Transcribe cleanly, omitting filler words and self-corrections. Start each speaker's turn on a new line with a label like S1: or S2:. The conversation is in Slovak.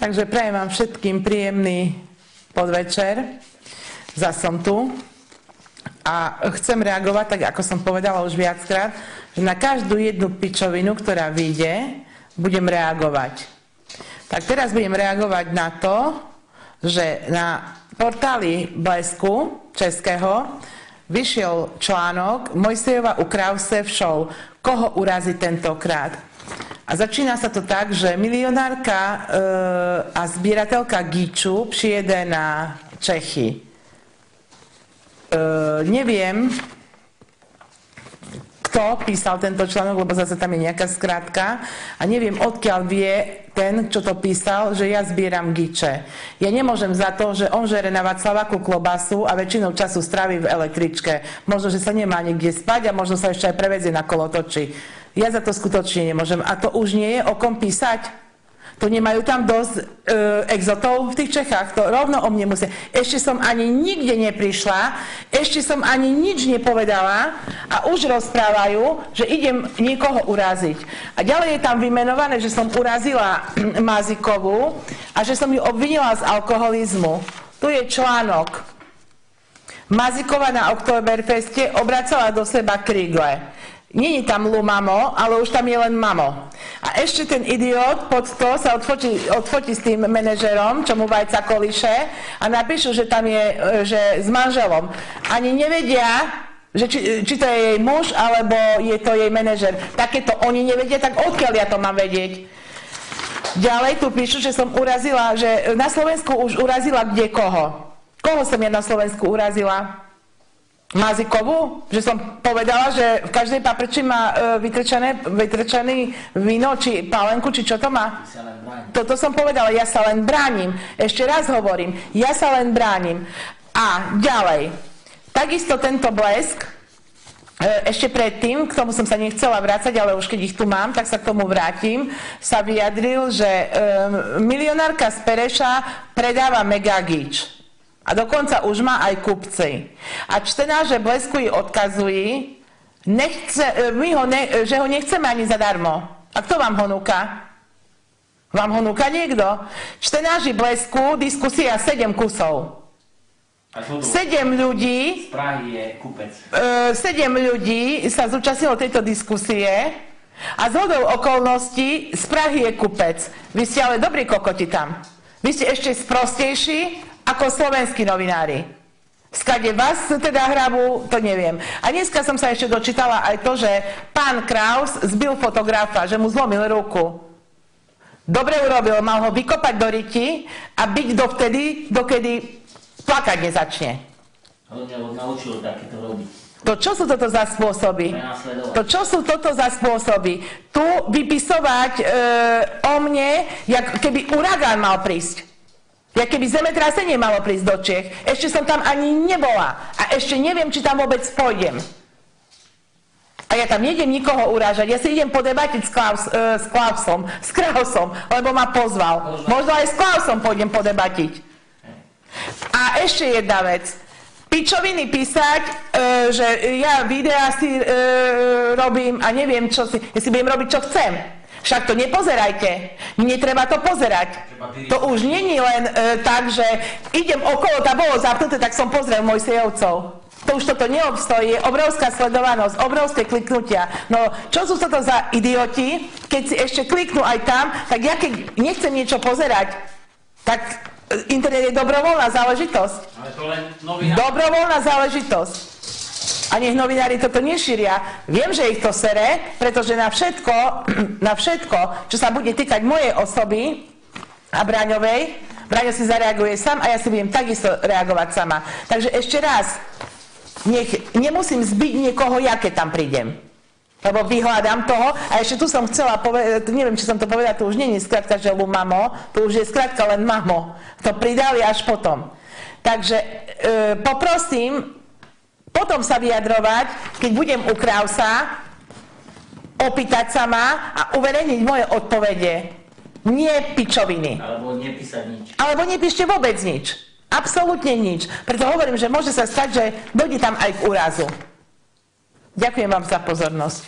S1: Takže prajem vám všetkým príjemný podvečer. Zas som tu. A chcem reagovať, tak ako som povedala už viackrát, že na každú jednu pičovinu, ktorá vyjde, budem reagovať. Tak teraz budem reagovať na to, že na portáli Blesku českého vyšiel článok Mojsejova u Krause v show Koho urazí tentokrát. A začína sa to tak, že milionárka a zbierateľka Gíču přijede na Čechy. Neviem, kto písal tento článok, lebo zase tam je nejaká skrátka a neviem, odkiaľ vie ten, čo to písal, že ja zbieram Gíče. Ja nemôžem za to, že on žere na Václaváku klobasu a väčšinou času stráví v električke. Možno, že sa nemá niekde spať a možno sa ešte aj prevezie na kolotoči. Ja za to skutočne nemôžem. A to už nie je o kom písať. To nemajú tam dosť exotov v tých Čechách. To rovno o mne musia. Ešte som ani nikde neprišla, ešte som ani nič nepovedala a už rozprávajú, že idem niekoho uraziť. A ďalej je tam vymenované, že som urazila Mazikovú a že som ju obvinila z alkoholizmu. Tu je článok. Mazikova na Oktoberfeste obracala do seba krigle. Nie je tam Lumamo, ale už tam je len Mamo. A ešte ten idiot pod to sa odfotí s tým manažerom, čo mu vajca kolíše a napíšu, že tam je, že s manželom. Ani nevedia, že či to je jej muž, alebo je to jej manažer. Takéto oni nevedia, tak odkiaľ ja to mám vedieť? Ďalej tu píšu, že som urazila, že na Slovensku už urazila kde koho. Koho som ja na Slovensku urazila? Mazikovú? Že som povedala, že v každej paprči má vytrčaný víno, či pálenku, či čo to má? Toto som povedala, ja sa len bránim. Ešte raz hovorím, ja sa len bránim. A ďalej, takisto tento Blesk, ešte predtým, k tomu som sa nechcela vrácať, ale už keď ich tu mám, tak sa k tomu vrátim, sa vyjadril, že milionárka z Pereša predáva Mega Gíč. A dokonca už má aj kupci. A čtenáře Blesku ji odkazují, že ho nechceme ani zadarmo. A kto vám ho núka? Vám ho núka niekto? Čtenáři Blesku, diskusia 7 kusov. 7 ľudí, 7 ľudí sa zúčastnilo tejto diskusie a zhodou okolností z Prahy je kupec. Vy ste ale dobrí kokoti tam. Vy ste ešte sprostejší ako slovenskí novinári. Skade vás teda hrabu, to neviem. A dneska som sa ešte dočítala aj to, že pán Kraus zbil fotografa, že mu zlomil ruku. Dobre urobil, mal ho vykopať do ryti a byť dovtedy, dokedy plakať nezačne.
S2: Ale naučil takéto robiť.
S1: To čo sú toto za spôsoby? To čo sú toto za spôsoby? Tu vypisovať o mne, jak keby uragán mal prísť. Ja keby zemetrasenie malo prísť do Čech, ešte som tam ani nebola a ešte neviem, či tam vôbec pôjdem. A ja tam nejdem nikoho urážať, ja si idem podebatiť s Krausom, lebo ma pozval. Možno aj s Klausom pôjdem podebatiť. A ešte jedna vec. Pičoviny písať, že ja videá si robím a neviem, čo si, ja si budem robiť, čo chcem. Však to nepozerajte. Netreba to pozerať. To už není len tak, že idem okolo, tá bolo zapnuté, tak som pozrel Mojsejovcov. To už toto neobstojí, je obrovská sledovanosť, obrovské kliknutia. No, čo sú toto za idioti, keď si ešte kliknú aj tam, tak ja keď nechcem niečo pozerať, tak internet je dobrovoľná záležitosť.
S2: Ale to len novinár.
S1: Dobrovoľná záležitosť. A nech novinári toto nešíria. Viem, že ich to sere, pretože na všetko, čo sa bude týkať mojej osoby a Braňovej, Braňo si zareaguje sám a ja si budem takisto reagovať sama. Takže ešte raz, nemusím zbiť niekoho, ja keď tam prídem. Lebo vyhľadám toho a ešte tu som chcela povedať, neviem, či som to povedala, to už nie je skrátka, že Lumamo, to už je skrátka len Mamo. To pridali až potom. Takže poprosím, potom sa vyjadrovať, keď budem u Krausa, opýtať sa ma a uverejniť moje odpovede. Nie pičoviny.
S2: Alebo nepísať nič.
S1: Alebo nepíšte vôbec nič. Absolútne nič. Preto hovorím, že môže sa stať, že dojde tam aj k úrazu. Ďakujem vám za pozornosť.